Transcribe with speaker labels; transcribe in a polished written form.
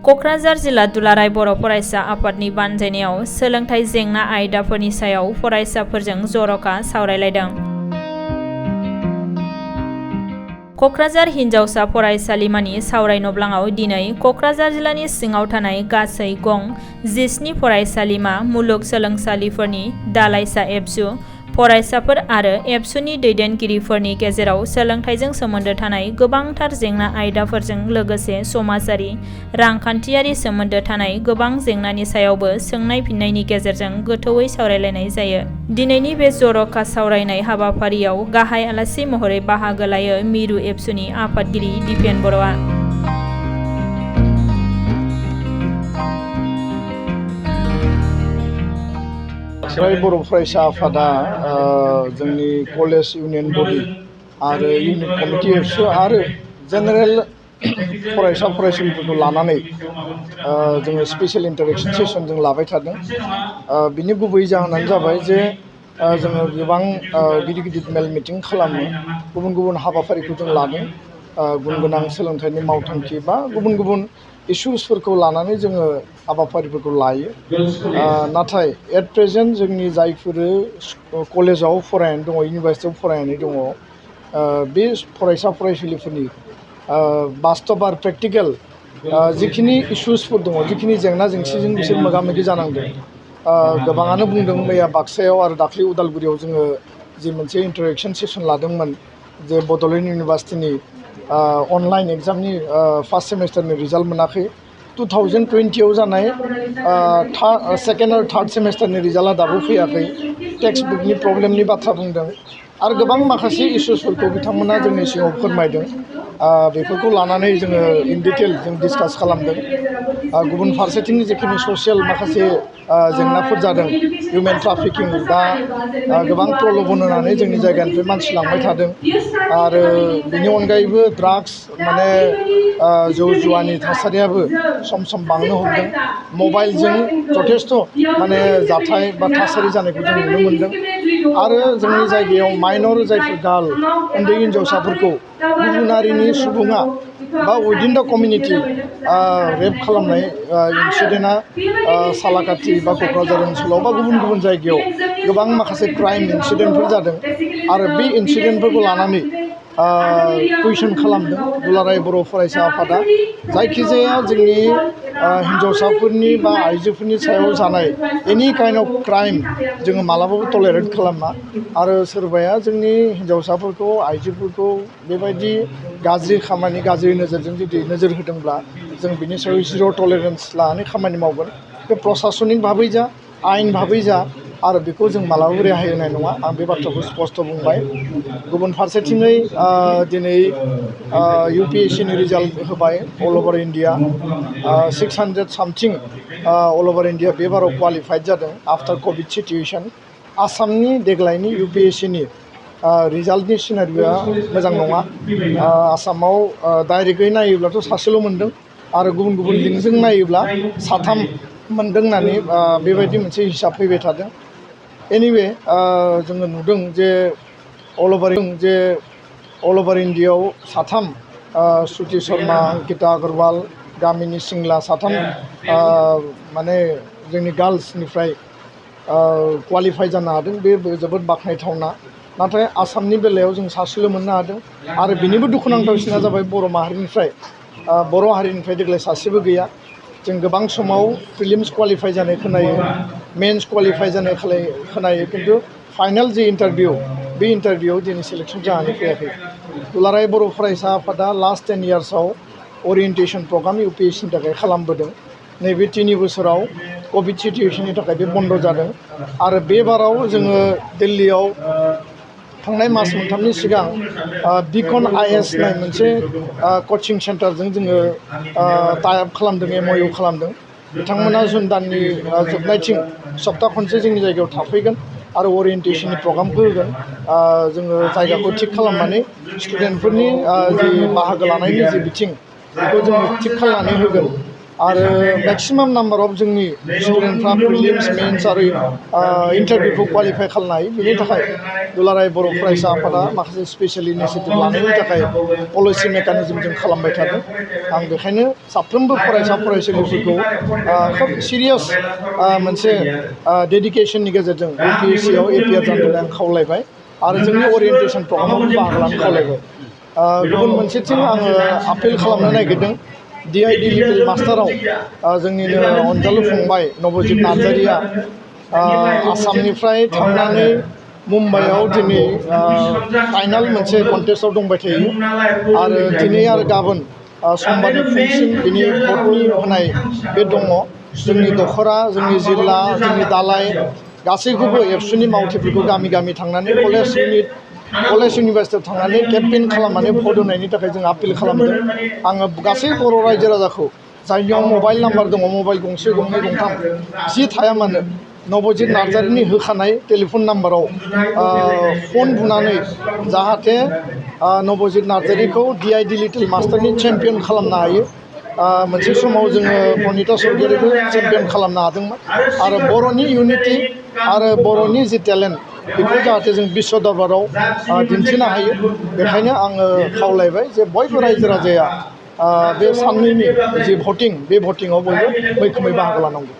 Speaker 1: क'क्राझार जिल्ला दुलाराय बर' फरायसा आफादनि बानजायनायाव सोलोंथाइ जेंना आयदाफोरनि सायाव फरायसाफोरजों जर'खा सावरायलायदों। क'क्राझार हिनजावसा फरायसालिमानि सावराय नब्लाङाव दिनै क'क्राझार जिल्लानि सिङाव थानाय गासै गं 17 फरायसालिमा मुलुगसोलोंसालिफोरनि दालाइसा एबसु फरायसाफोर आरो एबसुनि दैदेनगिरिफोरनि गेजेराव सोलोंथाइजों सोमोन्दो थानाय गोबांथार जेंना आयदाफोरजों लोगोसे समाजारि, रांखान्थियारि सोमोन्दो थानाय गोबां जेंनानि सायावबो सोंनाय फिन्नायनि गेजेरजों गोथौवै सावरायलायनाय जायो। दिनैनि बे जर'खा सावरायनाय हाबाफारियाव गाहाय आलासि महरै बाहागो लायो मिरु एबसुनि आफादगिरि दिपेन बर'आ।
Speaker 2: बर' फरायसा आफादा जोंनि कलेज इउनियन बडि आरो इउनिट कमिटि एबसु आरो जेनेरेल फरायसा फरायसुलिफोरखौ लानानै जोङो स्पेशल इन्टारेक्शन सेसन जों लाबाय थादों। बिनि गुबै जाहोनानो जाबाय जे जोङो गोबां गिदिर गिदिर मेल मिटिं खालामो, गुबुन गुबुन हाबाफारिखौ जों लादों, गुन गोनां सोलोंथाइनि मावथांखि बा गुबुन गुबुन इस्युसफोरखौ लानानै जोङो हाबाफारिफोरखौ लायो। नाथाय एट प्रेजेन्ट जोंनि जायफोर कलेजाव फरायनानै दङ, इउनिभारसिटियाव फरायनानै दङ, बे फरायसा फरायसुलिफोरनि बास्तब आरो प्रेक्टिकेल जिखिनि इस्युसफोर दङ, जिखिनि जेंना जेंसिजों बिसोर मोगा मोगि जानांदों, गोबाङानो बुंदों मैया बाक्सायाव आरो दाख्लै उदालगुरियाव जोङो जि मोनसे इन्टारेक्शन सेसन लादोंमोन जे बड'लेण्ड इउनिभार्सिटिनि अनलाइन एग्जामनि फार्स्ट सेमिस्टारनि रिजाल्ट मोनाखै, 2020आव जानाय सेकेन्ड आरो थार्ड सेमिस्टारनि रिजाल्टआ दाबो फैयाखै, टेक्स्ट बुकनि प्रब्लेमनि बाथ्रा बुंदों आरो गोबां माखासे इस्युसफोरखौ बिथांमोना जोंनि सिगाङाव फोरमायदों। बेफोरखौ लानानै जोङो इन डिटेल जों डिसकास खालामदों। गुबुन फारसेथिं जिखिनि ससियेल माखासे जेंनाफोर जादों, हिउमेन ट्राफिकिं, दा गोबां प्रल'भन होनानै जोंनि जायगानिफ्राय मानसि लांबाय थादों आरो बिनि अनगायैबो ड्राग्स माने जौ जुवानि थासारियाबो सम सम बांनो हमदों। मबाइलजों जथेस्थ' माने जाथाय बा थासारि जानायखौ जों नुनो मोन्दों आरो जोंनि जायगायाव माइनर जायफोर गार्ल, उन्दै हिन्जावसाफोरखौ गुबुन हारिनि सुबुङा बा उइदिन द कमिउनिटि रेप खालामनाय इन्सिडेन्टआ सालाकाटि बा क'क्राझार ओनसोलाव बा गुबुन गुबुन जायगायाव गोबां माखासे क्राइम इन्सिडेन्टफोर जादों आरो बे इन्सिडेन्टफोरखौ लानानै कुइसन खालामदों दुलाराय बर' फरायसा आफादा। जायखिजाया जोंनि हिन्जावसाफोरनि बा आइजोफोरनि सायाव जानाय एनि काइन्ड अफ क्राइम जोङो मालाबाबो टलारेट खालामा आरो सोरबाया जोंनि हिन्जावसाफोरखौ, आइजोफोरखौ बेबायदि गाज्रि खामानि, गाज्रि नोजोरजों जुदि नोजोर होदोंब्ला जों बिनि सायाव जिर' टलारेन्स लानानै खामानि मावगोन। बे प्रसासनिक भाबै जा, आयेन भाबै जा, आरो बेखौ जों मालाबाबो रेहाय होनाय नङा, आं बे बाथ्राखौ स्पष्ट बुंबाय। गुबुन फारसेथिङै दिनै UPSCनि रिजाल्ट होबाय अल अभार इन्डिया, 600 सामथिं अल अभार इन्डिया बे बाराव क्वालिफाइड जादों आफ्टार कभिड सिटुएसन। आसामनि देग्लायनि UPSCनि रिजाल्टनि सिनारियोआ मोजां नङा। आसामाव डाइरेक्टयै नायोब्लाथ' सासेल' मोनदों आरो गुबुन गुबुन लिंकजों नायोब्ला 3 मोनदों होननानै बेबायदि मोनसे हिसाब फैबाय थादों। एनिवे जोङो नुदों जे अल अभार इन्डियायाव 3 श्रुति शर्मा, अंकिता अग्रवाल, गामिनी सिंला 3 माने जोंनि गार्लसनिफ्राय क्वालिफाइ जानो हादों। बे जोबोद बाख्नायथावना। नाथाय आसामनि बेलायाव जों सासेल' मोननो हादों आरो बिनिबो दुखुनांथावसिना जाबाय बर' हारिनिफ्राय देग्लाय सासेबो गैया। जों गोबां समाव प्रिलिम्स क्वालिफाइ जानाय खोनायो, मेन्स क्वालिफाइ जानाय खोनायो, खिन्थु फाइनाल जे इन्टारभिउ, बे इन्टारभिउआव दिनै सेलेक्सन जानानै फैयाखै। दुलाराय बर' फरायसा आफादा लास्ट 10 इयार्सआव अरियेन्टेसन प्रग्राम UPSCनि थाखाय खालामबोदों। नैबे 3 बोसोराव कभिड सिटुएसननि थाखाय बे बन्द जादों आरो बे बाराव जोङो दिल्लीयाव थांनाय मास मोनथामनि सिगां बिकन IS होननाय मोनसे कचिं सेन्टारजों जोङो टाइ आप खालामदों, MOU खालामदों। बिथांमोना जुन दाननि जोबनायथिं सप्ता खनसे जोंनि जायगायाव थाफैगोन आरो अरियेन्टेसननि प्रग्रामखौ होगोन। जोङो जायगाखौ थिग खालामनानै स्टुडेन्टफोरनि जि बाहागो लानायनि जि बिथिं, बेखौ जोङो थिग खालामनानै होगोन आरो मेक्सिमाम नाम्बार अफ जोंनि स्टुडेन्टफ्रा प्रिलिम्स मेन्स आरो इन्टारभिउखौ क्वालिफाइ खालामनो हायो। बिनि थाखाय दुलाराय बर' फरायसा आफादा माखासे स्पेसियेल इनिसिएटिभ लानायनि थाखाय पलिसि मेकानिजम जों खालामबाय थादों। आं बेखायनो साफ्रोमबो फरायसा फरायसुलिफोरखौ खोब सिरियास मोनसे डेडिकेसननि गेजेरजों UPSC आव एपियार जानो थाखाय आं खावलायबाय आरो जोंनि अरियेन्टेसन प्रग्रामाव बाहागो लानो खावलायबाय। गुबुन मोनसेथिं आङो आपिल खालामनो नागिरदों DID लिटिल मास्टाराव जोंनिनो अनजालु फंबाय नबजित नार्जारिया आसामनिफ्राय थांनानै मुम्बाइआव दिनै फाइनाल मोनसे कन्टेस्टआव दंबाय थायो आरो दिनै आरो गाबोन समबारनि फुंसिम बिनि भटनि होनाय बे दङ। जोंनि दखरा, जोंनि जिल्ला, जोंनि दालाय गासैखौबो एबसुनि मावथिफोरखौ गामि गामि थांनानै कलेज इउनिभारसिटियाव थांनानै केम्पेइन खालामनानै भट होनायनि थाखाय जों आपिल खालामदों। आङो गासै बर' रायजो राजाखौ जायनियाव मबाइल नाम्बार दङ, मबाइल गंसे गंनै गंथाम जि थाया मानो नबजित नार्जारिनि होखानाय टेलिफन नाम्बाराव फन बुनानै जाहाथे नबजित नार्जारिखौ DID लिटिल मास्टारनि चेम्पियन खालामनो हायो। मोनसे समाव जोङो प्रनिता सर्गियारिखौ चेम्पियन खालामनो हादोंमोन आरो बर'नि इउनिटि आरो बर'नि जि टेलेन्ट बेखौ जाहाथे जों बिश्व दरबाराव दिन्थिनो हायो। बेखायनो आङो खावलायबाय जे बयबो रायजो राजाया बे साननैनि जि भटिं बे भटिङाव बयबो मैखोमै बाहागो लानांगौ।